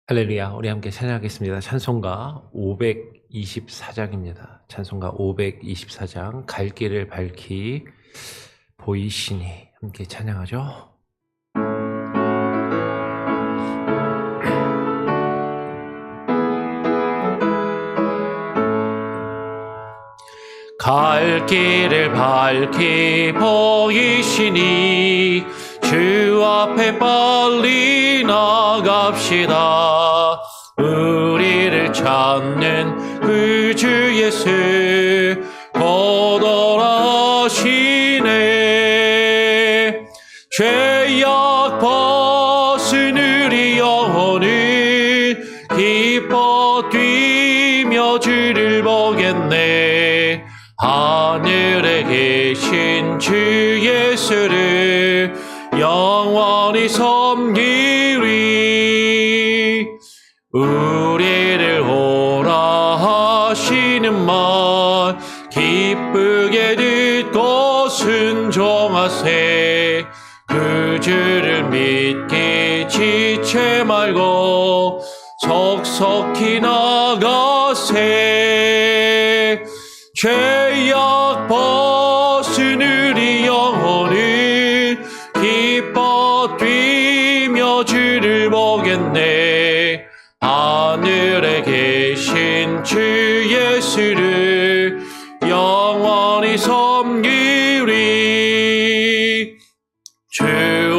할렐루야. 우리 함께 찬양하겠습니다. 찬송가 524장입니다. 찬송가 524장 갈 길을 밝히 보이시니 함께 찬양하죠. 갈 길을 밝히 보이시니 주 앞에 빨리 나갑시다. 우리를 찾는 그 주 예수 거절하시네. 죄악 벗은 우리 영혼은 기뻐 뛰며 주를 보겠네. 하늘에 계신 주 예수를 영원히 섬기리. 우리를 오라 하시는 말 기쁘게 듣고 순종하세. 그 주를 믿기 지체 말고 속속히 나가세. 죄악 벗은 우리 영혼은 기뻐 뛰며 주를 보겠네. 하늘에 계신 주 예수를 영원히 섬기리. 주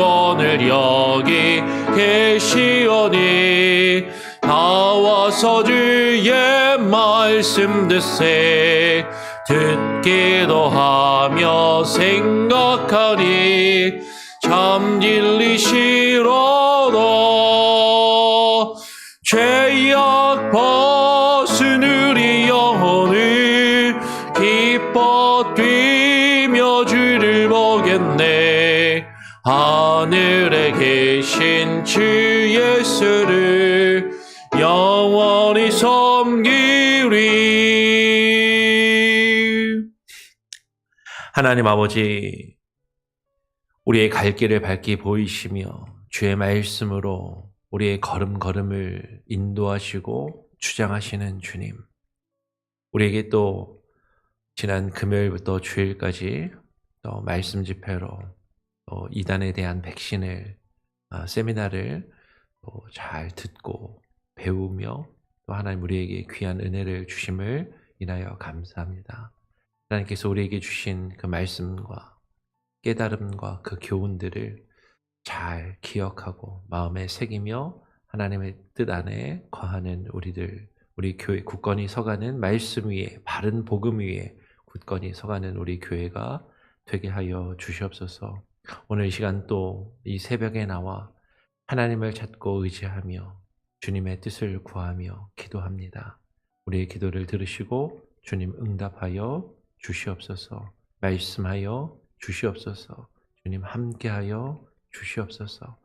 오늘 여기 계시오니 나와서 주의 말씀 듣세. 듣기도 하며 생각하니 참 진리시로다. 죄악 벗은 우리 영혼을 기뻐 뛰며 주를 보겠네. 하늘에 계신 주 예수를 영원히 섬기리. 하나님 아버지, 우리의 갈 길을 밝히 보이시며 주의 말씀으로 우리의 걸음걸음을 인도하시고 주장하시는 주님, 우리에게 또 지난 금요일부터 주일까지 또 말씀 집회로 또 이단에 대한 백신을 세미나를 또 잘 듣고 배우며 또 하나님 우리에게 귀한 은혜를 주심을 인하여 감사합니다. 하나님께서 우리에게 주신 그 말씀과 깨달음과 그 교훈들을 잘 기억하고 마음에 새기며 하나님의 뜻 안에 거하는 우리들, 우리 교회 굳건히 서가는 말씀 위에, 바른 복음 위에 굳건히 서가는 우리 교회가 되게 하여 주시옵소서. 오늘 이 시간 또 이 새벽에 나와 하나님을 찾고 의지하며 주님의 뜻을 구하며 기도합니다. 우리의 기도를 들으시고 주님 응답하여 주시옵소서. 말씀하여 주시옵소서. 주님 함께하여 주시옵소서.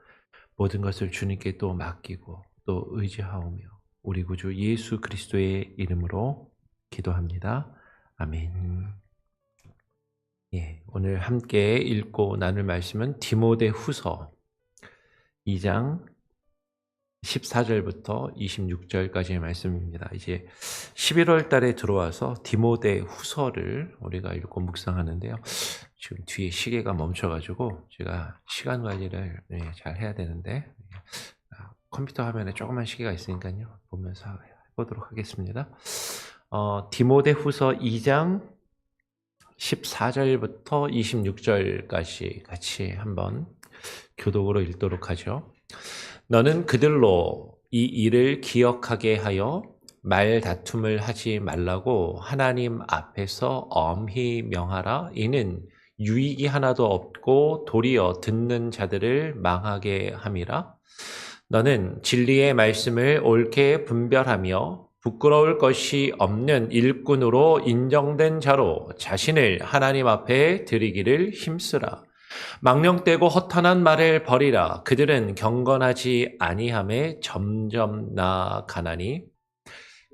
모든 것을 주님께 또 맡기고 또 의지하오며 우리 구주 예수 그리스도의 이름으로 기도합니다. 아멘. 오늘 함께 읽고 나눌 말씀은 디모데후서 2장 14절부터 26절까지의 말씀입니다. 이제 11월 달에 들어와서 디모데후서를 우리가 읽고 묵상하는데요. 지금 뒤에 시계가 멈춰가지고 제가 시간 관리를 잘 해야 되는데 컴퓨터 화면에 조그만 시계가 있으니까요. 보면서 해보도록 하겠습니다. 디모데후서 2장 14절부터 26절까지 같이 한번 교독으로 읽도록 하죠. 너는 그들로 이 일을 기억하게 하여 말다툼을 하지 말라고 하나님 앞에서 엄히 명하라. 이는 유익이 하나도 없고 도리어 듣는 자들을 망하게 함이라. 너는 진리의 말씀을 옳게 분별하며 부끄러울 것이 없는 일꾼으로 인정된 자로 자신을 하나님 앞에 드리기를 힘쓰라. 망령되고 허탄한 말을 버리라. 그들은 경건하지 아니함에 점점 나아가나니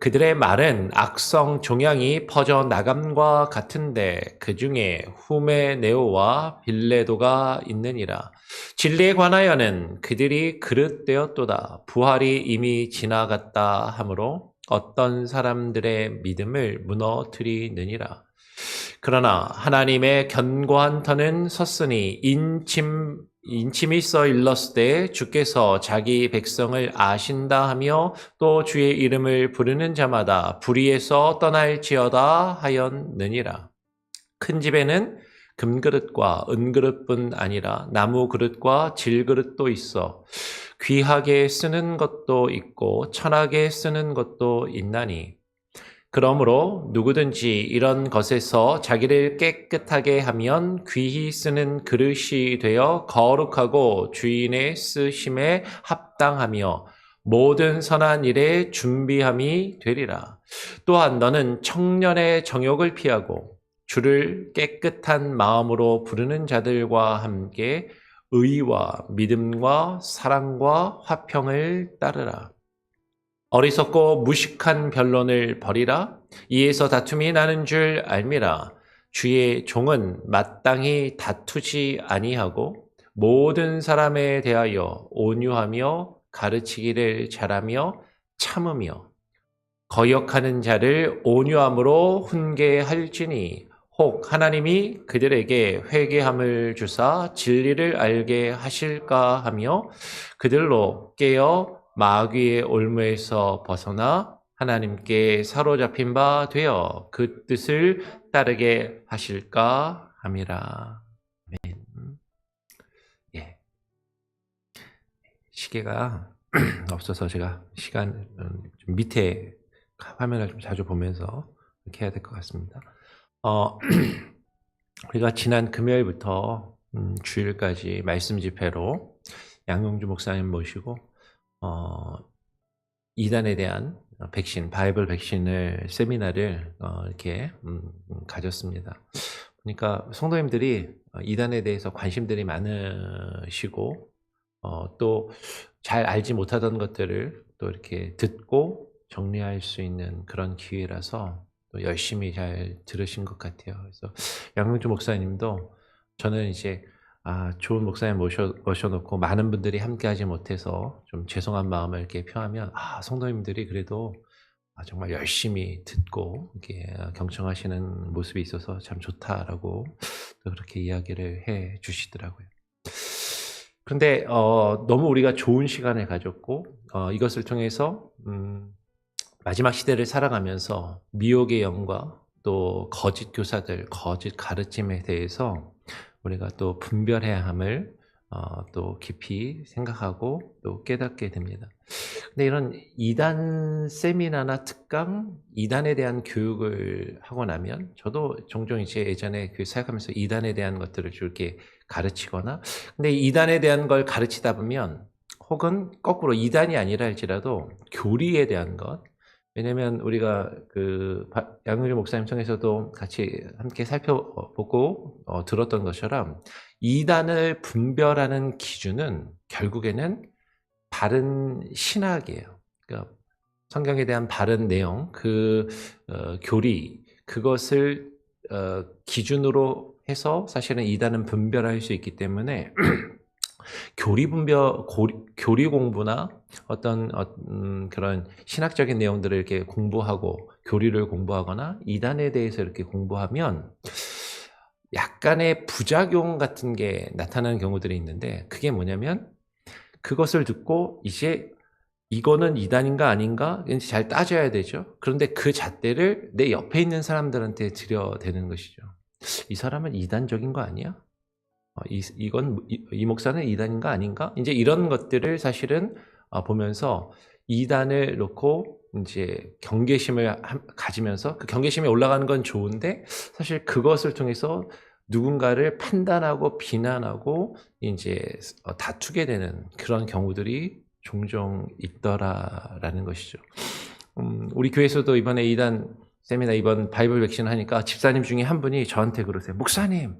그들의 말은 악성 종양이 퍼져 나감과 같은데 그 중에 후메네오와 빌레도가 있느니라. 진리에 관하여는 그들이 그릇되었도다. 부활이 이미 지나갔다 하므로 어떤 사람들의 믿음을 무너뜨리느니라. 그러나 하나님의 견고한 터는 섰으니 인침이 써 일렀을 주께서 자기 백성을 아신다 하며 또 주의 이름을 부르는 자마다 불의에서 떠날지어다 하였느니라. 큰 집에는 금그릇과 은그릇뿐 아니라 나무 그릇과 질그릇도 있어 귀하게 쓰는 것도 있고 천하게 쓰는 것도 있나니 그러므로 누구든지 이런 것에서 자기를 깨끗하게 하면 귀히 쓰는 그릇이 되어 거룩하고 주인의 쓰심에 합당하며 모든 선한 일에 준비함이 되리라. 또한 너는 청년의 정욕을 피하고 주를 깨끗한 마음으로 부르는 자들과 함께 의와 믿음과 사랑과 화평을 따르라. 어리석고 무식한 변론을 버리라. 이에서 다툼이 나는 줄 알미라. 주의 종은 마땅히 다투지 아니하고 모든 사람에 대하여 온유하며 가르치기를 잘하며 참으며 거역하는 자를 온유함으로 훈계할지니 혹 하나님이 그들에게 회개함을 주사 진리를 알게 하실까 하며 그들로 깨어 마귀의 올무에서 벗어나 하나님께 사로잡힌 바 되어 그 뜻을 따르게 하실까 함이라. 아멘. 예. 시계가 없어서 제가 시간 좀 밑에 화면을 좀 자주 보면서 이렇게 해야 될 것 같습니다. 우리가 지난 금요일부터 주일까지 말씀 집회로 양용주 목사님 모시고 이단에 대한 백신, 바이블 백신을 세미나를 이렇게 가졌습니다. 그러니까 성도님들이 이단에 대해서 관심들이 많으시고 또 잘 알지 못하던 것들을 또 이렇게 듣고 정리할 수 있는 그런 기회라서 또 열심히 잘 들으신 것 같아요. 그래서 양용주 목사님도 저는 이제 좋은 목사님 모셔놓고 많은 분들이 함께하지 못해서 좀 죄송한 마음을 이렇게 표하면 성도님들이 그래도 정말 열심히 듣고 이렇게 경청하시는 모습이 있어서 참 좋다라고 또 그렇게 이야기를 해 주시더라고요. 그런데 너무 우리가 좋은 시간을 가졌고 이것을 통해서 마지막 시대를 살아가면서 미혹의 영과 또 거짓 교사들, 거짓 가르침에 대해서 우리가 또 분별해야 함을 또 깊이 생각하고 또 깨닫게 됩니다. 근데 이런 이단 세미나나 특강, 이단에 대한 교육을 하고 나면 저도 종종 이제 예전에 사역하면서 이단에 대한 것들을 이렇게 가르치거나 근데 이단에 대한 걸 가르치다 보면 혹은 거꾸로 이단이 아니라 할지라도 교리에 대한 것 왜냐면 우리가 양용주 목사님 통해서도 같이 함께 살펴보고 들었던 것처럼 이단을 분별하는 기준은 결국에는 바른 신학이에요. 그러니까 성경에 대한 바른 내용, 교리, 그것을 기준으로 해서 사실은 이단은 분별할 수 있기 때문에 교리 공부나 어떤 그런 신학적인 내용들을 이렇게 공부하고 교리를 공부하거나 이단에 대해서 이렇게 공부하면 약간의 부작용 같은 게 나타나는 경우들이 있는데 그게 뭐냐면 그것을 듣고 이제 이거는 이단인가 아닌가 잘 따져야 되죠. 그런데 그 잣대를 내 옆에 있는 사람들한테 들여대는 것이죠. 이 사람은 이단적인 거 아니야? 이 목사는 이단인가 아닌가? 이제 이런 것들을 사실은 보면서 이단을 놓고 이제 경계심을 가지면서 그 경계심이 올라가는 건 좋은데 사실 그것을 통해서 누군가를 판단하고 비난하고 이제 다투게 되는 그런 경우들이 종종 있더라라는 것이죠. 우리 교회에서도 이번에 이단 세미나 이번 바이블 백신 하니까 집사님 중에 한 분이 저한테 그러세요. 목사님,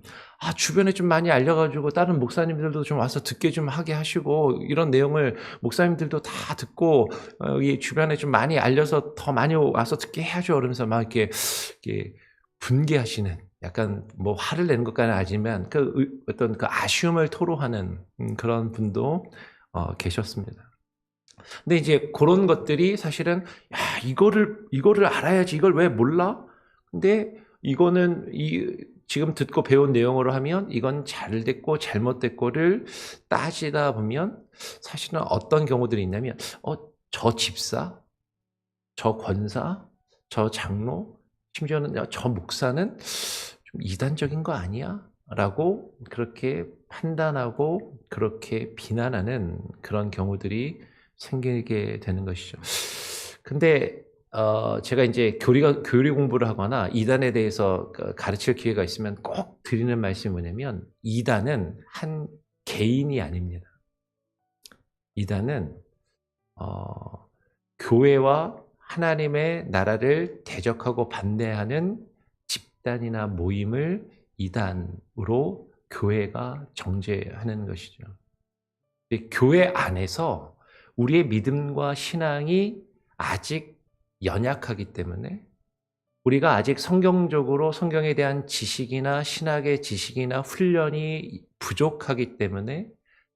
주변에 좀 많이 알려가지고 다른 목사님들도 좀 와서 듣게 좀 하게 하시고 이런 내용을 목사님들도 다 듣고 이 주변에 좀 많이 알려서 더 많이 와서 듣게 해야죠. 그러면서 막 이렇게 분개하시는, 약간 뭐 화를 내는 것까지는 아니지만 어떤 그 아쉬움을 토로하는 그런 분도 계셨습니다. 근데 이제 그런 것들이 사실은 이거를 알아야지, 이걸 왜 몰라? 근데 이거는 지금 듣고 배운 내용으로 하면 이건 잘 됐고 잘못됐고를 따지다 보면 사실은 어떤 경우들이 있냐면 저 집사, 저 권사, 저 장로, 심지어는 저 목사는 좀 이단적인 거 아니야? 라고 그렇게 판단하고 그렇게 비난하는 그런 경우들이 생기게 되는 것이죠. 근데 제가 이제 교리 공부를 하거나 이단에 대해서 가르칠 기회가 있으면 꼭 드리는 말씀이 뭐냐면, 이단은 한 개인이 아닙니다. 이단은 교회와 하나님의 나라를 대적하고 반대하는 집단이나 모임을 이단으로 교회가 정죄하는 것이죠. 교회 안에서 우리의 믿음과 신앙이 아직 연약하기 때문에, 우리가 아직 성경적으로 성경에 대한 지식이나 신학의 지식이나 훈련이 부족하기 때문에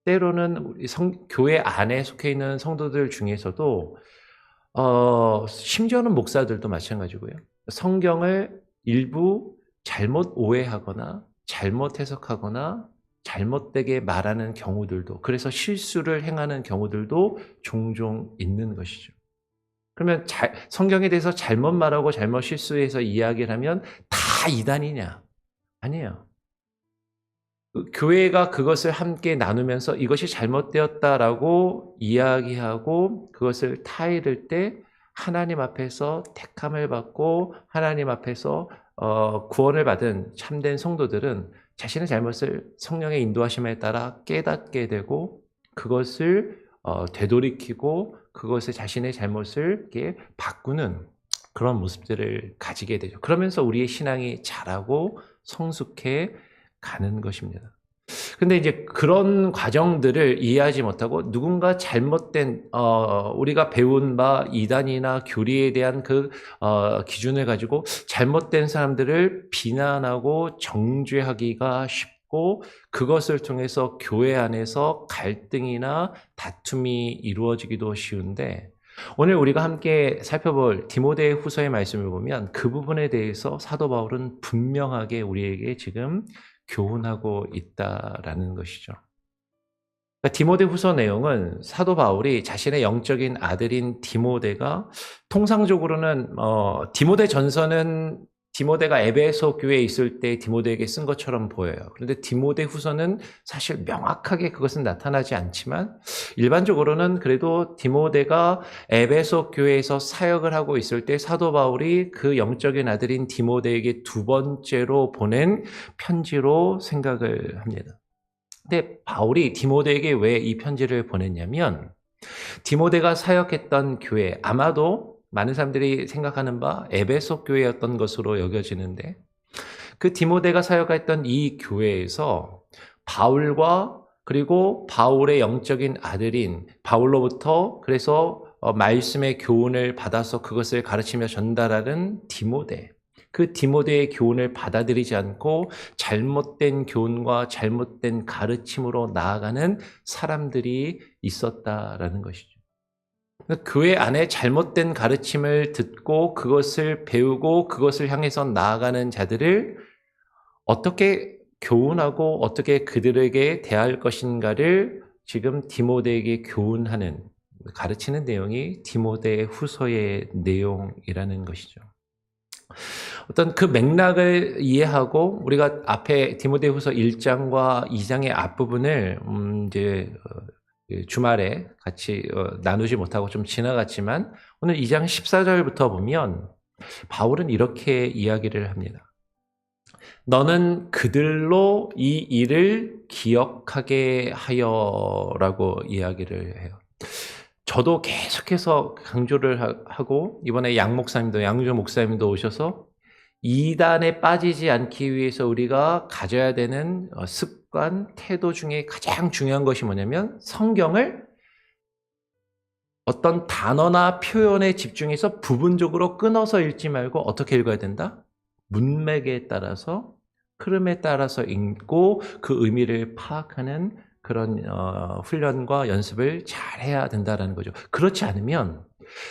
때로는 우리 교회 안에 속해 있는 성도들 중에서도 심지어는 목사들도 마찬가지고요. 성경을 일부 잘못 오해하거나 잘못 해석하거나 잘못되게 말하는 경우들도, 그래서 실수를 행하는 경우들도 종종 있는 것이죠. 그러면 성경에 대해서 잘못 말하고 잘못 실수해서 이야기를 하면 다 이단이냐? 아니에요. 교회가 그것을 함께 나누면서 이것이 잘못되었다라고 이야기하고 그것을 타이를 때 하나님 앞에서 택함을 받고 하나님 앞에서 구원을 받은 참된 성도들은 자신의 잘못을 성령의 인도하심에 따라 깨닫게 되고 그것을 되돌이키고 그것을 자신의 잘못을 이렇게 바꾸는 그런 모습들을 가지게 되죠. 그러면서 우리의 신앙이 자라고 성숙해 가는 것입니다. 근데 이제 그런 과정들을 이해하지 못하고 누군가 잘못된 우리가 배운 바 이단이나 교리에 대한 그 기준을 가지고 잘못된 사람들을 비난하고 정죄하기가 쉽고, 그것을 통해서 교회 안에서 갈등이나 다툼이 이루어지기도 쉬운데, 오늘 우리가 함께 살펴볼 디모데 후서의 말씀을 보면 그 부분에 대해서 사도 바울은 분명하게 우리에게 지금 교훈하고 있다라는 것이죠. 그러니까 디모데 후서 내용은 사도 바울이 자신의 영적인 아들인 디모데가, 통상적으로는 디모데 전서는 디모데가 에베소 교회에 있을 때 디모데에게 쓴 것처럼 보여요. 그런데 디모데 후서는 사실 명확하게 그것은 나타나지 않지만 일반적으로는 그래도 디모데가 에베소 교회에서 사역을 하고 있을 때 사도 바울이 그 영적인 아들인 디모데에게 두 번째로 보낸 편지로 생각을 합니다. 근데 바울이 디모데에게 왜 이 편지를 보냈냐면, 디모데가 사역했던 교회, 아마도 많은 사람들이 생각하는 바 에베소 교회였던 것으로 여겨지는데, 그 디모데가 사역했던 이 교회에서 바울과 그리고 바울의 영적인 아들인 바울로부터 그래서 말씀의 교훈을 받아서 그것을 가르치며 전달하는 디모데, 그 디모데의 교훈을 받아들이지 않고 잘못된 교훈과 잘못된 가르침으로 나아가는 사람들이 있었다라는 것이죠. 교회 안에 잘못된 가르침을 듣고 그것을 배우고 그것을 향해서 나아가는 자들을 어떻게 교훈하고 어떻게 그들에게 대할 것인가를 지금 디모데에게 교훈하는, 가르치는 내용이 디모데 후서의 내용이라는 것이죠. 어떤 그 맥락을 이해하고 우리가 앞에 디모데 후서 1장과 2장의 앞부분을 이제 주말에 같이 나누지 못하고 좀 지나갔지만, 오늘 2장 14절부터 보면 바울은 이렇게 이야기를 합니다. 너는 그들로 이 일을 기억하게 하여라고 이야기를 해요. 저도 계속해서 강조를 하고 이번에 양조 목사님도 오셔서 이단에 빠지지 않기 위해서 우리가 가져야 되는 습관, 태도 중에 가장 중요한 것이 뭐냐면 성경을 어떤 단어나 표현에 집중해서 부분적으로 끊어서 읽지 말고 어떻게 읽어야 된다? 문맥에 따라서, 흐름에 따라서 읽고 그 의미를 파악하는 그런 훈련과 연습을 잘 해야 된다는 거죠. 그렇지 않으면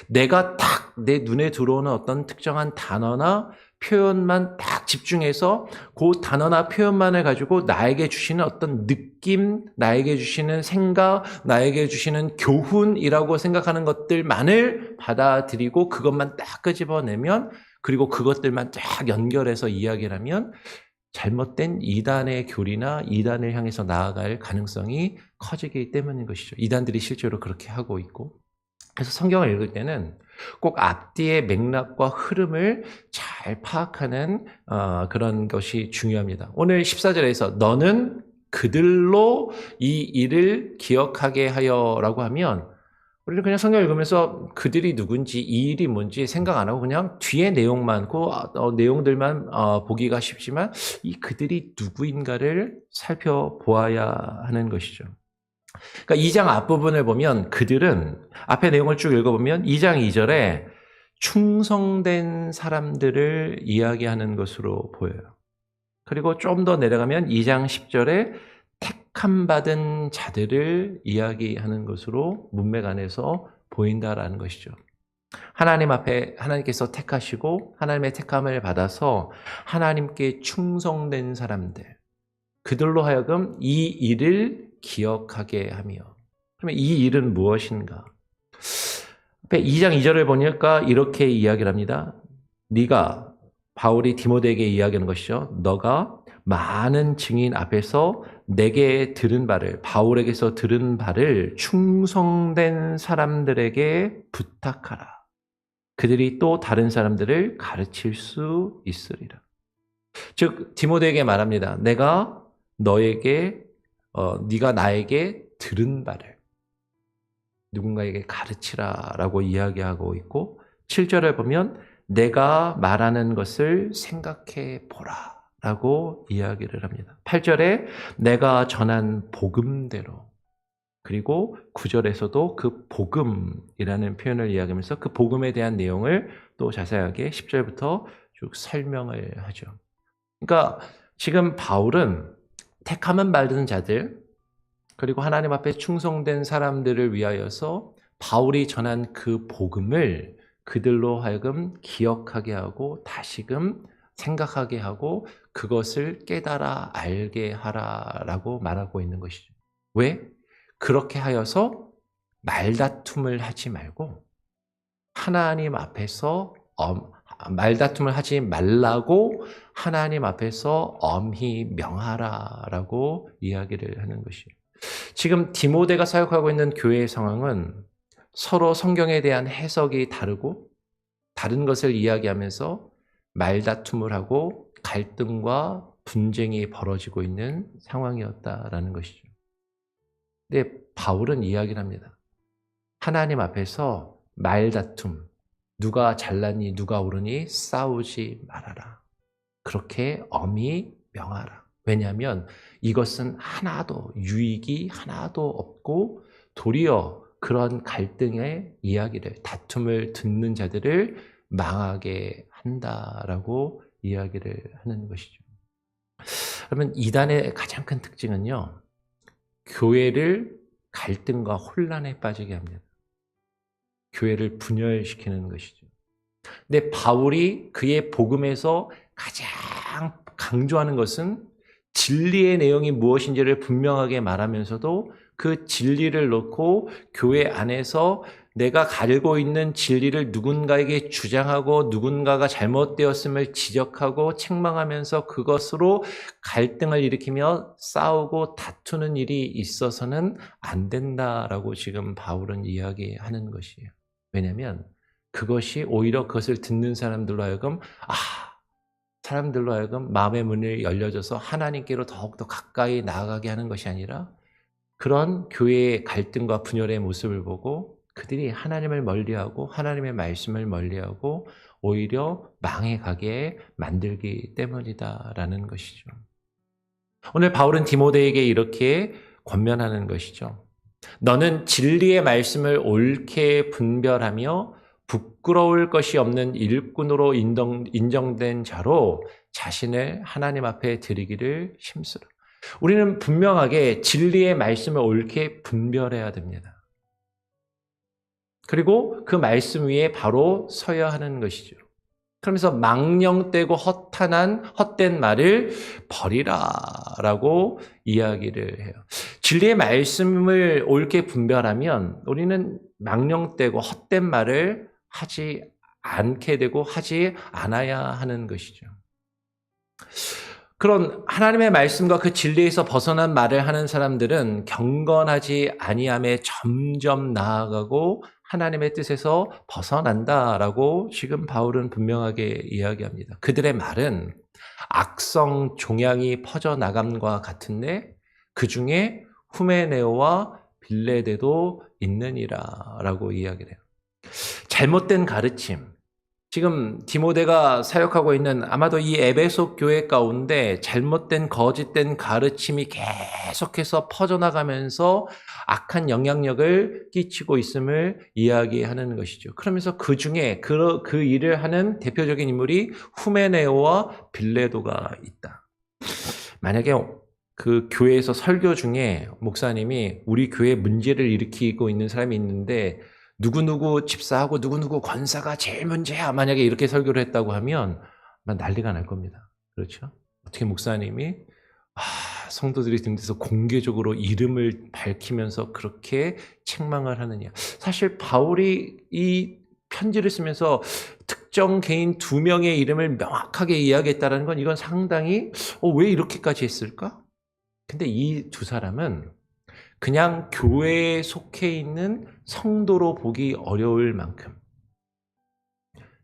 내가 딱 내 눈에 들어오는 어떤 특정한 단어나 표현만 딱 집중해서 그 단어나 표현만을 가지고 나에게 주시는 어떤 느낌, 나에게 주시는 생각, 나에게 주시는 교훈이라고 생각하는 것들만을 받아들이고 그것만 딱 끄집어내면, 그리고 그것들만 딱 연결해서 이야기를 하면 잘못된 이단의 교리나 이단을 향해서 나아갈 가능성이 커지기 때문인 것이죠. 이단들이 실제로 그렇게 하고 있고, 그래서 성경을 읽을 때는 꼭 앞뒤의 맥락과 흐름을 잘 파악하는 그런 것이 중요합니다. 오늘 14절에서 너는 그들로 이 일을 기억하게 하여라고 하면, 우리는 그냥 성경 읽으면서 그들이 누군지 이 일이 뭔지 생각 안 하고 그냥 뒤에 내용만, 내용들만 보기가 쉽지만 이 그들이 누구인가를 살펴보아야 하는 것이죠. 그러니까 2장 앞부분을 보면 그들은, 앞에 내용을 쭉 읽어보면 2장 2절에 충성된 사람들을 이야기하는 것으로 보여요. 그리고 좀 더 내려가면 2장 10절에 택함받은 자들을 이야기하는 것으로 문맥 안에서 보인다라는 것이죠. 하나님 앞에 하나님께서 택하시고 하나님의 택함을 받아서 하나님께 충성된 사람들, 그들로 하여금 이 일을 기억하게 하며. 그러면 이 일은 무엇인가? 2장 2절을 보니까 이렇게 이야기를 합니다. 네가, 바울이 디모데에게 이야기하는 것이죠. 너가 많은 증인 앞에서 내게 들은 바를, 바울에게서 들은 바를 충성된 사람들에게 부탁하라. 그들이 또 다른 사람들을 가르칠 수 있으리라. 즉 디모데에게 말합니다. 내가 너에게 네가 나에게 들은 바를 누군가에게 가르치라라고 이야기하고 있고, 7절을 보면 내가 말하는 것을 생각해 보라 라고 이야기를 합니다. 8절에 내가 전한 복음대로, 그리고 9절에서도 그 복음이라는 표현을 이야기하면서 그 복음에 대한 내용을 또 자세하게 10절부터 쭉 설명을 하죠. 그러니까 지금 바울은 택함은 받은 자들, 그리고 하나님 앞에 충성된 사람들을 위하여서 바울이 전한 그 복음을 그들로 하여금 기억하게 하고 다시금 생각하게 하고 그것을 깨달아 알게 하라라고 말하고 있는 것이죠. 왜? 그렇게 하여서 말다툼을 하지 말고 하나님 앞에서 말다툼을 하지 말라고 하나님 앞에서 엄히 명하라라고 이야기를 하는 것이에요. 지금 디모데가 사역하고 있는 교회의 상황은 서로 성경에 대한 해석이 다르고 다른 것을 이야기하면서 말다툼을 하고 갈등과 분쟁이 벌어지고 있는 상황이었다라는 것이죠. 근데 바울은 이야기를 합니다. 하나님 앞에서 말다툼, 누가 잘났니 누가 옳으니 싸우지 말아라. 그렇게 엄히 명하라. 왜냐하면 이것은 하나도 유익이 하나도 없고 도리어 그런 갈등의 이야기를, 다툼을 듣는 자들을 망하게 한다라고 이야기를 하는 것이죠. 그러면 이단의 가장 큰 특징은요, 교회를 갈등과 혼란에 빠지게 합니다. 교회를 분열시키는 것이죠. 근데 바울이 그의 복음에서 가장 강조하는 것은 진리의 내용이 무엇인지를 분명하게 말하면서도 그 진리를 놓고 교회 안에서 내가 가지고 있는 진리를 누군가에게 주장하고 누군가가 잘못되었음을 지적하고 책망하면서 그것으로 갈등을 일으키며 싸우고 다투는 일이 있어서는 안 된다라고 지금 바울은 이야기하는 것이에요. 왜냐하면 그것이 오히려 그것을 듣는 사람들로 하여금 사람들로 하여금 마음의 문이 열려져서 하나님께로 더욱더 가까이 나아가게 하는 것이 아니라 그런 교회의 갈등과 분열의 모습을 보고 그들이 하나님을 멀리하고 하나님의 말씀을 멀리하고 오히려 망해가게 만들기 때문이다라는 것이죠. 오늘 바울은 디모데에게 이렇게 권면하는 것이죠. 너는 진리의 말씀을 옳게 분별하며 부끄러울 것이 없는 일꾼으로 인정된 자로 자신을 하나님 앞에 드리기를 힘쓰라. 우리는 분명하게 진리의 말씀을 옳게 분별해야 됩니다. 그리고 그 말씀 위에 바로 서야 하는 것이죠. 그러면서 망령되고 헛된 말을 버리라라고 이야기를 해요. 진리의 말씀을 옳게 분별하면 우리는 망령되고 헛된 말을 하지 않게 되고 하지 않아야 하는 것이죠. 그런 하나님의 말씀과 그 진리에서 벗어난 말을 하는 사람들은 경건하지 아니함에 점점 나아가고 하나님의 뜻에서 벗어난다라고 지금 바울은 분명하게 이야기합니다. 그들의 말은 악성 종양이 퍼져나감과 같은데 그 중에 후메네오와 빌레데도 있느니라 라고 이야기를 해요. 잘못된 가르침, 지금 디모데가 사역하고 있는 아마도 이 에베소 교회 가운데 잘못된 거짓된 가르침이 계속해서 퍼져나가면서 악한 영향력을 끼치고 있음을 이야기하는 것이죠. 그러면서 그 중에 그 일을 하는 대표적인 인물이 후메네오와 빌레도가 있다. 만약에 그 교회에서 설교 중에 목사님이 우리 교회 문제를 일으키고 있는 사람이 있는데 누구누구 집사하고 누구누구 권사가 제일 문제야. 만약에 이렇게 설교를 했다고 하면 난리가 날 겁니다. 그렇죠? 어떻게 목사님이 성도들이 있는 데서 공개적으로 이름을 밝히면서 그렇게 책망을 하느냐. 사실 바울이 이 편지를 쓰면서 특정 개인 2명의 이름을 명확하게 이야기했다는 건 이건 상당히 왜 이렇게까지 했을까? 근데 이 두 사람은 그냥 교회에 속해 있는 성도로 보기 어려울 만큼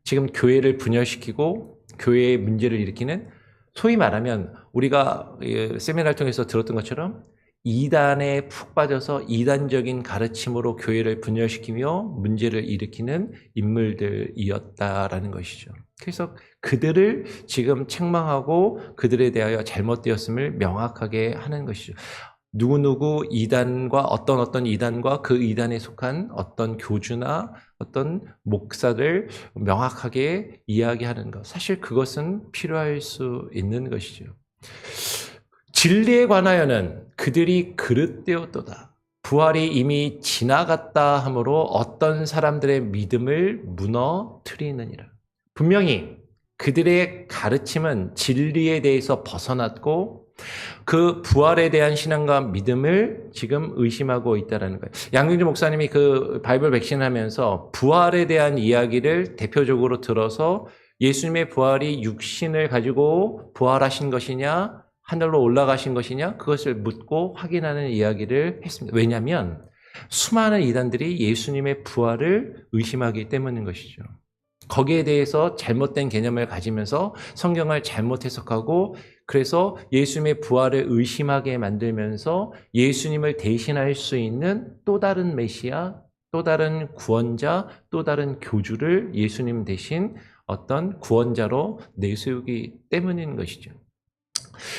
지금 교회를 분열시키고 교회의 문제를 일으키는 소위 말하면 우리가 세미나를 통해서 들었던 것처럼 이단에 푹 빠져서 이단적인 가르침으로 교회를 분열시키며 문제를 일으키는 인물들이었다라는 것이죠. 그래서 그들을 지금 책망하고 그들에 대하여 잘못되었음을 명확하게 하는 것이죠. 누구누구 이단과 어떤 이단과 그 이단에 속한 어떤 교주나 어떤 목사를 명확하게 이야기하는 것. 사실 그것은 필요할 수 있는 것이죠. 진리에 관하여는 그들이 그릇되었도다. 부활이 이미 지나갔다 하므로 어떤 사람들의 믿음을 무너뜨리느니라. 분명히 그들의 가르침은 진리에 대해서 벗어났고 그 부활에 대한 신앙과 믿음을 지금 의심하고 있다는 거예요. 양경주 목사님이 그 바이블 백신을 하면서 부활에 대한 이야기를 대표적으로 들어서 예수님의 부활이 육신을 가지고 부활하신 것이냐 하늘로 올라가신 것이냐 그것을 묻고 확인하는 이야기를 했습니다. 왜냐하면 수많은 이단들이 예수님의 부활을 의심하기 때문인 것이죠. 거기에 대해서 잘못된 개념을 가지면서 성경을 잘못 해석하고 그래서 예수님의 부활을 의심하게 만들면서 예수님을 대신할 수 있는 또 다른 메시아, 또 다른 구원자, 또 다른 교주를 예수님 대신 어떤 구원자로 내세우기 때문인 것이죠.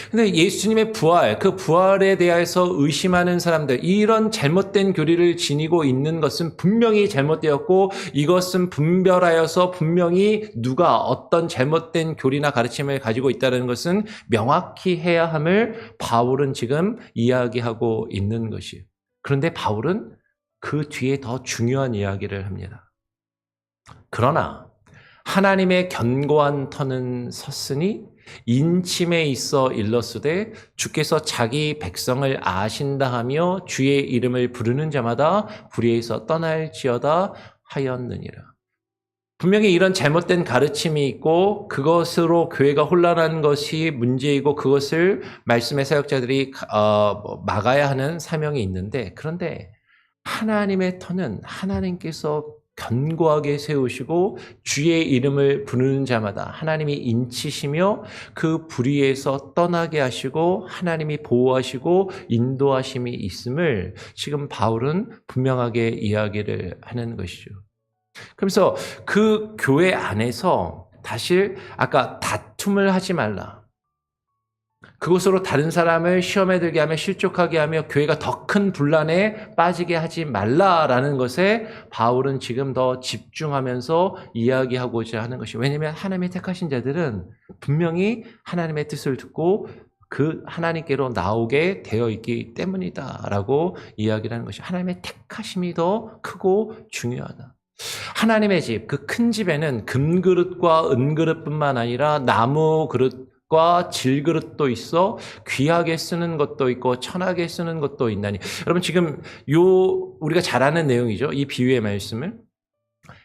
근데 예수님의 부활, 그 부활에 대해서 의심하는 사람들, 이런 잘못된 교리를 지니고 있는 것은 분명히 잘못되었고 이것은 분별하여서 분명히 누가 어떤 잘못된 교리나 가르침을 가지고 있다는 것은 명확히 해야 함을 바울은 지금 이야기하고 있는 것이에요. 그런데 바울은 그 뒤에 더 중요한 이야기를 합니다. 그러나 하나님의 견고한 터는 섰으니 인침에 있어 일렀으되 주께서 자기 백성을 아신다 하며 주의 이름을 부르는 자마다 불의에서 떠날지어다 하였느니라. 분명히 이런 잘못된 가르침이 있고 그것으로 교회가 혼란한 것이 문제이고 그것을 말씀의 사역자들이 막아야 하는 사명이 있는데 그런데 하나님의 터는 하나님께서 견고하게 세우시고 주의 이름을 부르는 자마다 하나님이 인치시며 그 불의에서 떠나게 하시고 하나님이 보호하시고 인도하심이 있음을 지금 바울은 분명하게 이야기를 하는 것이죠. 그러면서 그 교회 안에서 다시 아까 다툼을 하지 말라. 그것으로 다른 사람을 시험에 들게 하며 실족하게 하며 교회가 더 큰 분란에 빠지게 하지 말라라는 것에 바울은 지금 더 집중하면서 이야기하고자 하는 것이죠. 왜냐하면 하나님의 택하신 자들은 분명히 하나님의 뜻을 듣고 그 하나님께로 나오게 되어 있기 때문이다라고 이야기를 하는 것이죠. 하나님의 택하심이 더 크고 중요하다. 하나님의 집, 그 큰 집에는 금그릇과 은그릇뿐만 아니라 나무 그릇과 질그릇도 있어 귀하게 쓰는 것도 있고 천하게 쓰는 것도 있나니. 여러분 지금 우리가 잘 아는 내용이죠. 이 비유의 말씀을.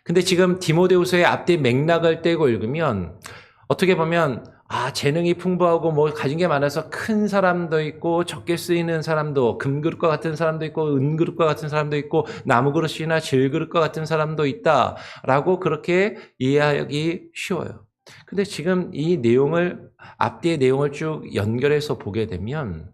근데 지금 디모데후서의 앞뒤 맥락을 떼고 읽으면 어떻게 보면 재능이 풍부하고 뭐 가진 게 많아서 큰 사람도 있고 적게 쓰이는 사람도, 금그릇과 같은 사람도 있고 은그릇과 같은 사람도 있고 나무그릇이나 질그릇과 같은 사람도 있다라고 그렇게 이해하기 쉬워요. 근데 지금 이 내용을 앞뒤의 내용을 쭉 연결해서 보게 되면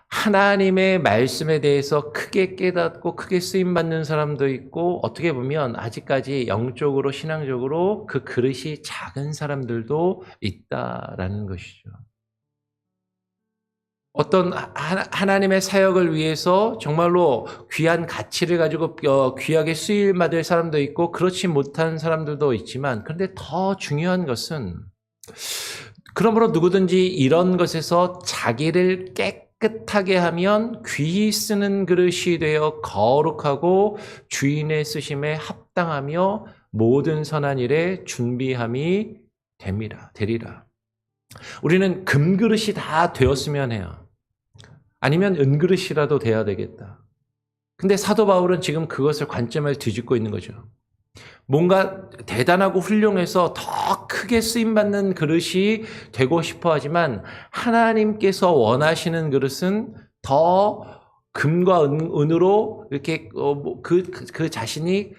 하나님의 말씀에 대해서 크게 깨닫고 크게 쓰임받는 사람도 있고 어떻게 보면 아직까지 영적으로 신앙적으로 그 그릇이 작은 사람들도 있다라는 것이죠. 어떤 하나님의 사역을 위해서 정말로 귀한 가치를 가지고 귀하게 쓰임받을 사람도 있고 그렇지 못한 사람들도 있지만 그런데 더 중요한 것은 그러므로 누구든지 이런 것에서 자기를 깨끗하게 하면 귀히 쓰는 그릇이 되어 거룩하고 주인의 쓰심에 합당하며 모든 선한 일에 준비함이 되리라. 우리는 금그릇이 다 되었으면 해요. 아니면 은그릇이라도 돼야 되겠다. 근데 사도 바울은 지금 그것을 관점을 뒤집고 있는 거죠. 뭔가 대단하고 훌륭해서 더 크게 쓰임받는 그릇이 되고 싶어 하지만 하나님께서 원하시는 그릇은 더 금과 은으로 이렇게 그 자신이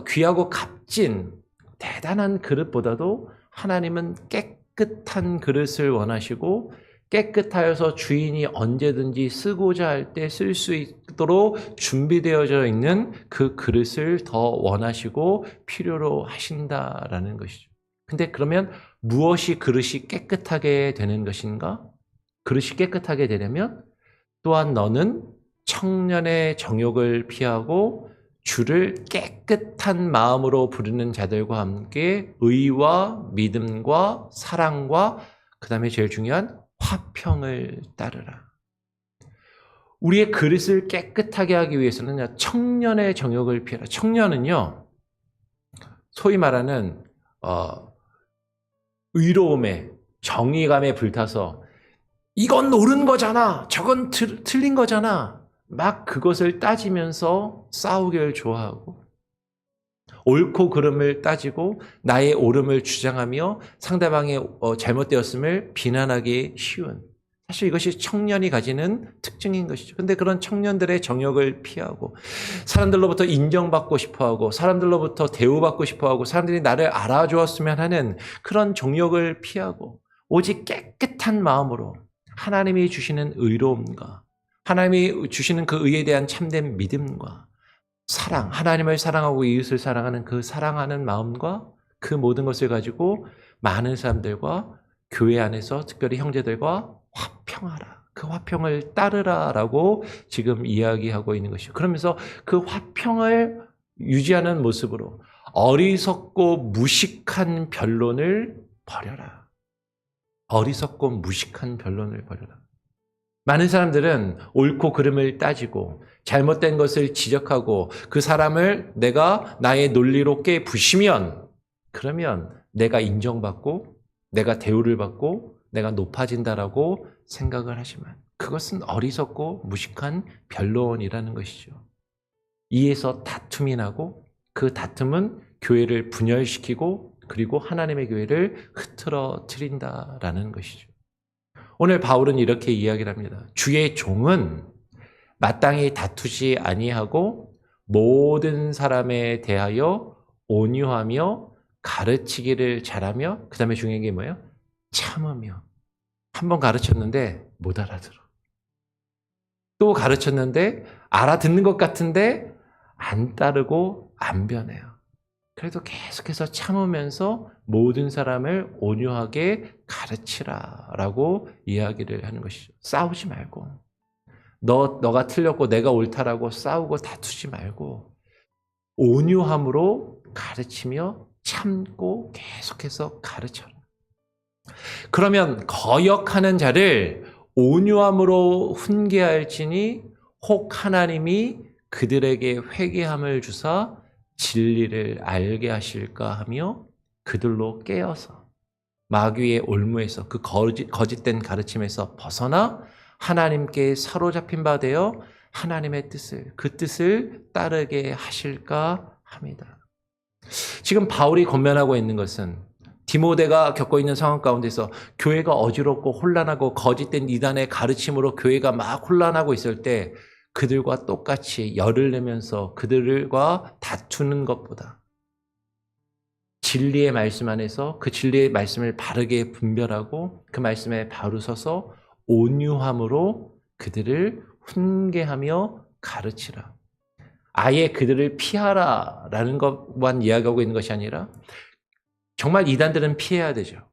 귀하고 값진 대단한 그릇보다도 하나님은 깨끗한 그릇을 원하시고 깨끗하여서 주인이 언제든지 쓰고자 할 때 쓸 수 있도록 준비되어져 있는 그 그릇을 더 원하시고 필요로 하신다라는 것이죠. 근데 그러면 무엇이 그릇이 깨끗하게 되는 것인가? 그릇이 깨끗하게 되려면 또한 너는 청년의 정욕을 피하고 주를 깨끗한 마음으로 부르는 자들과 함께 의와 믿음과 사랑과 그 다음에 제일 중요한 화평을 따르라. 우리의 그릇을 깨끗하게 하기 위해서는 청년의 정욕을 피하라. 청년은요, 소위 말하는 의로움에 정의감에 불타서 이건 옳은 거잖아, 저건 틀린 거잖아, 막 그것을 따지면서 싸우기를 좋아하고 옳고 그름을 따지고 나의 옳음을 주장하며 상대방의 잘못되었음을 비난하기 쉬운, 사실 이것이 청년이 가지는 특징인 것이죠. 그런데 그런 청년들의 정욕을 피하고 사람들로부터 인정받고 싶어하고 사람들로부터 대우받고 싶어하고 사람들이 나를 알아주었으면 하는 그런 정욕을 피하고 오직 깨끗한 마음으로 하나님이 주시는 의로움과 하나님이 주시는 그 의에 대한 참된 믿음과 사랑, 하나님을 사랑하고 이웃을 사랑하는 그 사랑하는 마음과 그 모든 것을 가지고 많은 사람들과 교회 안에서 특별히 형제들과 화평하라. 그 화평을 따르라라고 지금 이야기하고 있는 것이죠. 그러면서 그 화평을 유지하는 모습으로 어리석고 무식한 변론을 버려라. 어리석고 무식한 변론을 버려라. 많은 사람들은 옳고 그름을 따지고 잘못된 것을 지적하고 그 사람을 내가 나의 논리로 깨부시면 그러면 내가 인정받고 내가 대우를 받고 내가 높아진다라고 생각을 하지만 그것은 어리석고 무식한 변론이라는 것이죠. 이에서 다툼이 나고 그 다툼은 교회를 분열시키고 그리고 하나님의 교회를 흐트러뜨린다라는 것이죠. 오늘 바울은 이렇게 이야기를 합니다. 주의 종은 마땅히 다투지 아니하고 모든 사람에 대하여 온유하며 가르치기를 잘하며, 그 다음에 중요한 게 뭐예요? 참으며. 한 번 가르쳤는데 못 알아들어. 또 가르쳤는데 알아듣는 것 같은데 안 따르고 안 변해요. 그래도 계속해서 참으면서 모든 사람을 온유하게 가르치라라고 이야기를 하는 것이죠. 싸우지 말고. 너가 틀렸고 내가 옳다라고 싸우고 다투지 말고 온유함으로 가르치며 참고 계속해서 가르쳐라. 그러면 거역하는 자를 온유함으로 훈계할지니 혹 하나님이 그들에게 회개함을 주사 진리를 알게 하실까 하며 그들로 깨어서 마귀의 올무에서 그 거짓된 가르침에서 벗어나 하나님께 사로잡힌 바 되어 하나님의 뜻을, 그 뜻을 따르게 하실까 합니다. 지금 바울이 권면하고 있는 것은 디모데가 겪고 있는 상황 가운데서 교회가 어지럽고 혼란하고 거짓된 이단의 가르침으로 교회가 막 혼란하고 있을 때 그들과 똑같이 열을 내면서 그들과 다투는 것보다 진리의 말씀 안에서 그 진리의 말씀을 바르게 분별하고 그 말씀에 바로 서서 온유함으로 그들을 훈계하며 가르치라. 아예 그들을 피하라라는 것만 이야기하고 있는 것이 아니라 정말 이단들은 피해야 되죠.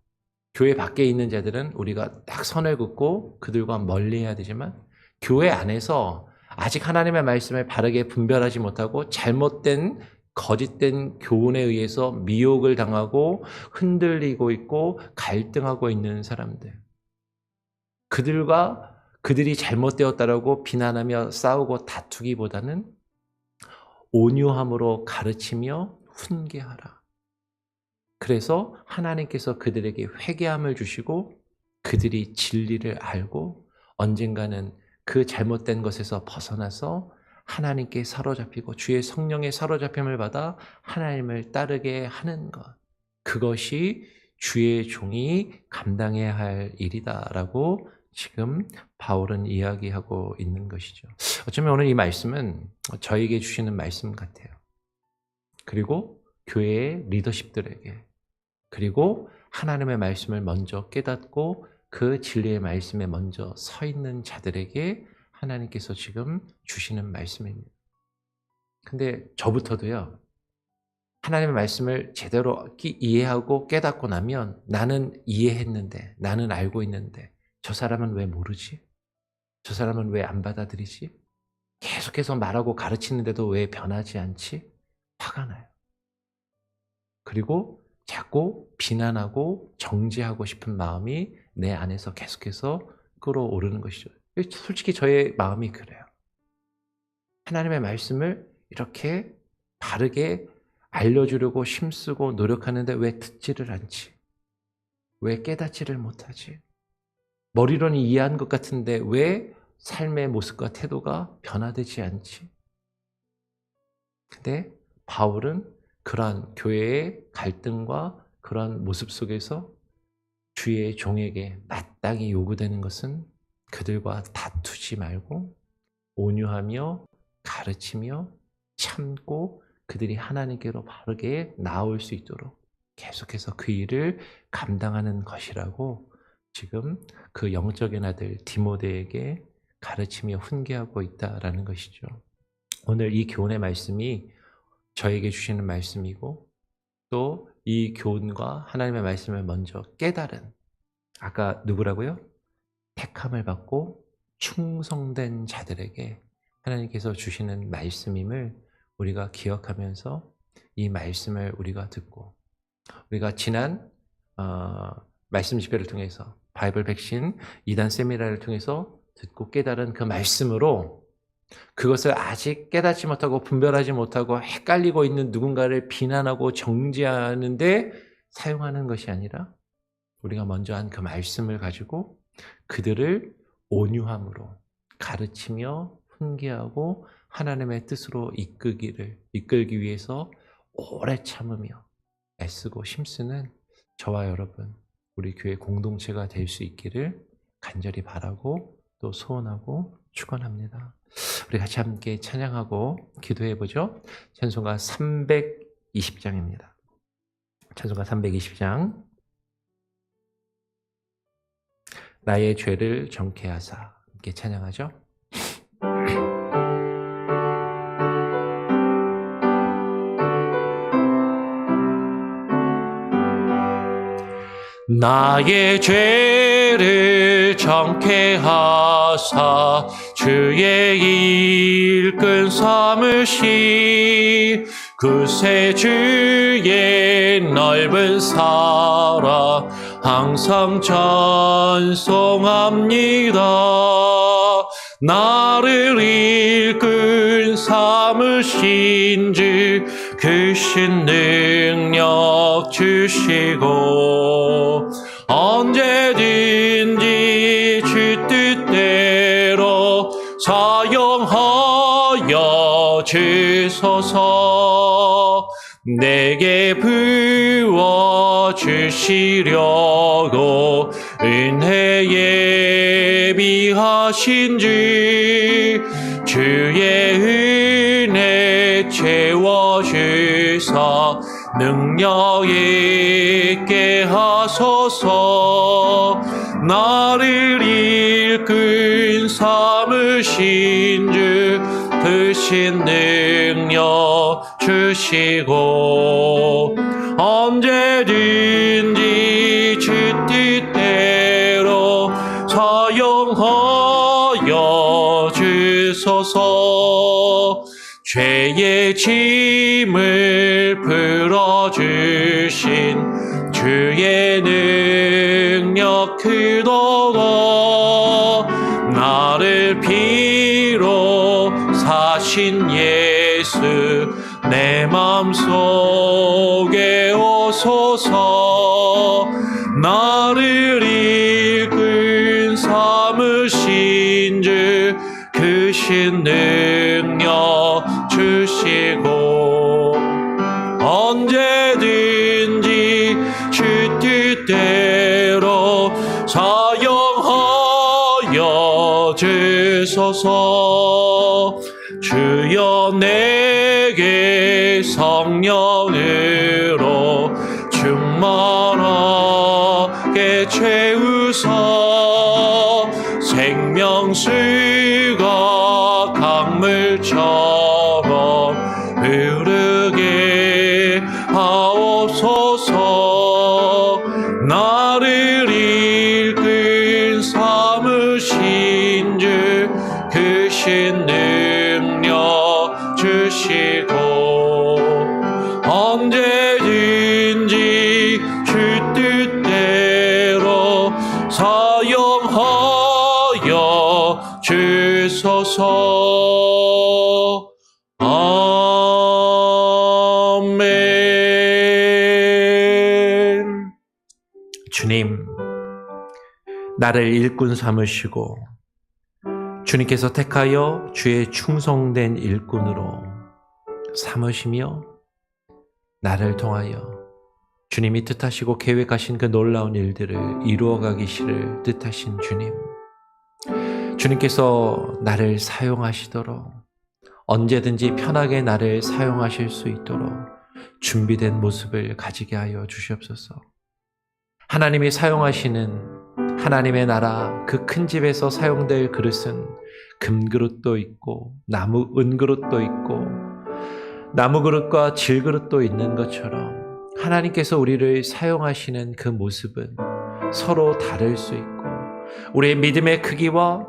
교회 밖에 있는 자들은 우리가 딱 선을 긋고 그들과 멀리해야 되지만 교회 안에서 아직 하나님의 말씀을 바르게 분별하지 못하고 잘못된 거짓된 교훈에 의해서 미혹을 당하고 흔들리고 있고 갈등하고 있는 사람들, 그들이 잘못되었다라고 비난하며 싸우고 다투기보다는 온유함으로 가르치며 훈계하라. 그래서 하나님께서 그들에게 회개함을 주시고 그들이 진리를 알고 언젠가는 그 잘못된 것에서 벗어나서 하나님께 사로잡히고 주의 성령의 사로잡힘을 받아 하나님을 따르게 하는 것. 그것이 주의 종이 감당해야 할 일이다라고 지금 바울은 이야기하고 있는 것이죠. 어쩌면 오늘 이 말씀은 저에게 주시는 말씀 같아요. 그리고 교회의 리더십들에게, 그리고 하나님의 말씀을 먼저 깨닫고 그 진리의 말씀에 먼저 서 있는 자들에게 하나님께서 지금 주시는 말씀입니다. 근데 저부터도요, 하나님의 말씀을 제대로 이해하고 깨닫고 나면 나는 이해했는데, 나는 알고 있는데 저 사람은 왜 모르지? 저 사람은 왜 안 받아들이지? 계속해서 말하고 가르치는데도 왜 변하지 않지? 화가 나요. 그리고 자꾸 비난하고 정죄하고 싶은 마음이 내 안에서 계속해서 끌어오르는 것이죠. 솔직히 저의 마음이 그래요. 하나님의 말씀을 이렇게 바르게 알려주려고 힘쓰고 노력하는데 왜 듣지를 않지? 왜 깨닫지를 못하지? 머리로는 이해한 것 같은데 왜 삶의 모습과 태도가 변화되지 않지? 근데 바울은 그러한 교회의 갈등과 그러한 모습 속에서 주의 종에게 마땅히 요구되는 것은 그들과 다투지 말고 온유하며 가르치며 참고 그들이 하나님께로 바르게 나올 수 있도록 계속해서 그 일을 감당하는 것이라고 지금 그 영적인 아들 디모데에게 가르치며 훈계하고 있다라는 것이죠. 오늘 이 교훈의 말씀이 저에게 주시는 말씀이고 또 이 교훈과 하나님의 말씀을 먼저 깨달은, 아까 누구라고요? 택함을 받고 충성된 자들에게 하나님께서 주시는 말씀임을 우리가 기억하면서 이 말씀을 우리가 듣고 우리가 지난 말씀 집회를 통해서 바이블 백신 2단 세미나를 통해서 듣고 깨달은 그 말씀으로 그것을 아직 깨닫지 못하고 분별하지 못하고 헷갈리고 있는 누군가를 비난하고 정죄하는데 사용하는 것이 아니라 우리가 먼저 한 그 말씀을 가지고 그들을 온유함으로 가르치며 훈계하고 하나님의 뜻으로 이끌기 위해서 오래 참으며 애쓰고 힘쓰는 저와 여러분, 우리 교회 공동체가 될 수 있기를 간절히 바라고 또 소원하고 축원합니다. 우리 같이 함께 찬양하고 기도해 보죠. 찬송가 320장입니다. 찬송가 320장. 나의 죄를 정케 하사. 함께 찬양하죠. 나의 죄를 정케 하사 주의 일끈 삼으시 그새 주의 넓은 사랑 항상 찬송합니다. 나를 일끈 삼으신 주 크신 능력 주시고 언제든지 주 뜻대로 사용하여 주소서. 내게 부어주시려고 은혜에 예비하신 주 주의 은혜 채워주사 능력 있게 하소서. 나를 일끈 삼으신 주 크신 능력 주시고 언제든지 주 뜻대로 사용하여 주소서. 죄의 짐을 풀어주신 주의 능력 크도다. 나를 피로 사신 예수 내 맘속에 오소서. 나를 일끈 삼으신 주 크신 능력 주시고 언제든지 주 뜻대로 사용하여 주소서. 주여 내게 성령으로 충만하게 채우사 생명수가 강물처럼 흐르게 하옵소서. 나를 일끈 삼으신 주 크신 능력 주시고 언제든지 주 뜻대로 사용하여 주소서. 아멘. 주님, 나를 일꾼 삼으시고 주님께서 택하여 주의 충성된 일꾼으로 삼으시며 나를 통하여 주님이 뜻하시고 계획하신 그 놀라운 일들을 이루어가기를 뜻하신 주님, 주님께서 나를 사용하시도록 언제든지 편하게 나를 사용하실 수 있도록 준비된 모습을 가지게 하여 주시옵소서. 하나님이 사용하시는 하나님의 나라 그 큰 집에서 사용될 그릇은 금그릇도 있고 나무 은그릇도 있고 나무 그릇과 질그릇도 있는 것처럼 하나님께서 우리를 사용하시는 그 모습은 서로 다를 수 있고 우리의 믿음의 크기와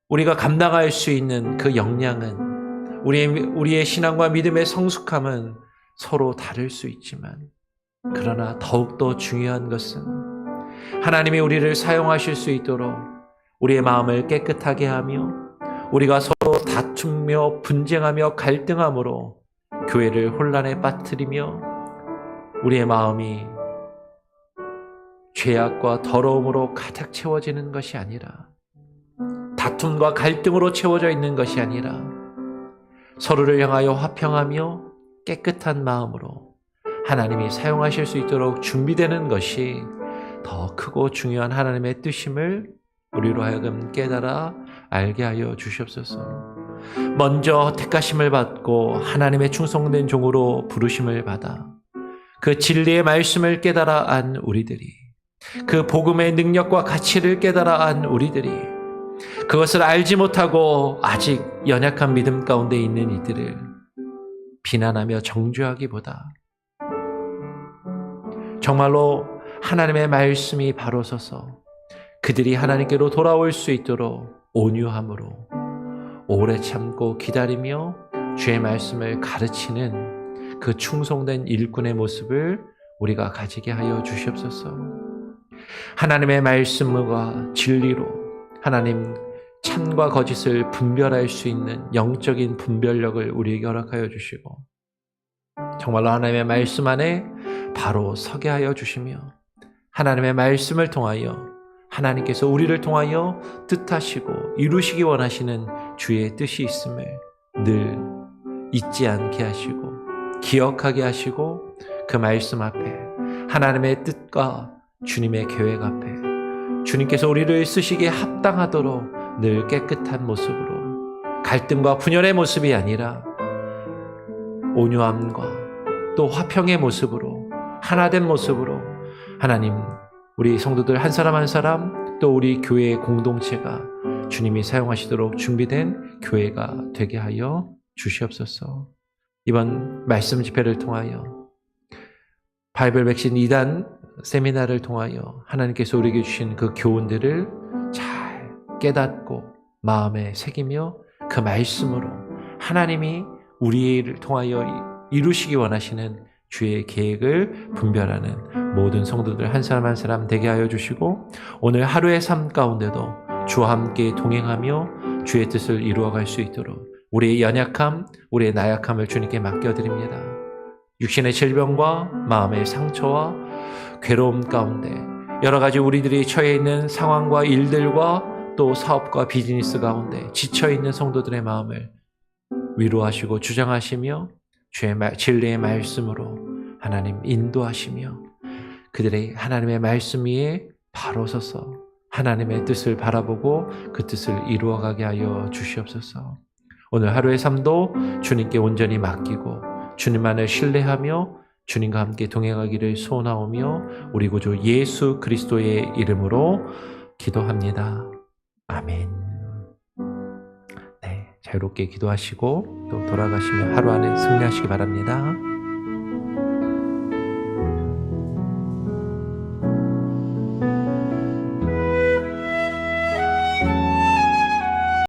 우리가 감당할 수 있는 그 역량은 우리의 신앙과 믿음의 성숙함은 서로 다를 수 있지만 그러나 더욱더 중요한 것은 하나님이 우리를 사용하실 수 있도록 우리의 마음을 깨끗하게 하며 우리가 서로 다투며 분쟁하며 갈등함으로 교회를 혼란에 빠뜨리며 우리의 마음이 죄악과 더러움으로 가득 채워지는 것이 아니라 다툼과 갈등으로 채워져 있는 것이 아니라 서로를 향하여 화평하며 깨끗한 마음으로 하나님이 사용하실 수 있도록 준비되는 것이 더 크고 중요한 하나님의 뜻임을 우리로 하여금 깨달아 알게 하여 주시옵소서. 먼저 택하심을 받고 하나님의 충성된 종으로 부르심을 받아 그 진리의 말씀을 깨달아 안 우리들이, 그 복음의 능력과 가치를 깨달아 안 우리들이, 그것을 알지 못하고 아직 연약한 믿음 가운데 있는 이들을 비난하며 정죄하기보다 정말로 하나님의 말씀이 바로 서서 그들이 하나님께로 돌아올 수 있도록 온유함으로 오래 참고 기다리며 주의 말씀을 가르치는 그 충성된 일꾼의 모습을 우리가 가지게 하여 주시옵소서. 하나님의 말씀과 진리로 하나님 참과 거짓을 분별할 수 있는 영적인 분별력을 우리에게 허락하여 주시고, 정말로 하나님의 말씀 안에 바로 서게 하여 주시며, 하나님의 말씀을 통하여 하나님께서 우리를 통하여 뜻하시고 이루시기 원하시는 주의 뜻이 있음을 늘 잊지 않게 하시고 기억하게 하시고, 그 말씀 앞에 하나님의 뜻과 주님의 계획 앞에 주님께서 우리를 쓰시기에 합당하도록 늘 깨끗한 모습으로, 갈등과 분열의 모습이 아니라 온유함과 또 화평의 모습으로, 하나된 모습으로 하나님, 우리 성도들 한 사람 한 사람, 또 우리 교회의 공동체가 주님이 사용하시도록 준비된 교회가 되게 하여 주시옵소서. 이번 말씀 집회를 통하여, 바이블 백신 2단 세미나를 통하여 하나님께서 우리에게 주신 그 교훈들을 잘 깨닫고 마음에 새기며 그 말씀으로 하나님이 우리를 통하여 이루시기 원하시는 주의 계획을 분별하는 모든 성도들 한 사람 한 사람 되게 하여 주시고, 오늘 하루의 삶 가운데도 주와 함께 동행하며 주의 뜻을 이루어갈 수 있도록 우리의 연약함, 우리의 나약함을 주님께 맡겨드립니다. 육신의 질병과 마음의 상처와 괴로움 가운데 여러 가지 우리들이 처해 있는 상황과 일들과 또 사업과 비즈니스 가운데 지쳐있는 성도들의 마음을 위로하시고 주장하시며 주의 진리의 말씀으로 하나님 인도하시며 그들의 하나님의 말씀 위에 바로 서서 하나님의 뜻을 바라보고 그 뜻을 이루어가게 하여 주시옵소서. 오늘 하루의 삶도 주님께 온전히 맡기고 주님만을 신뢰하며 주님과 함께 동행하기를 소원하오며 우리 구주 예수 그리스도의 이름으로 기도합니다. 아멘. 네, 자유롭게 기도하시고 또 돌아가시며 하루 안에 승리하시기 바랍니다.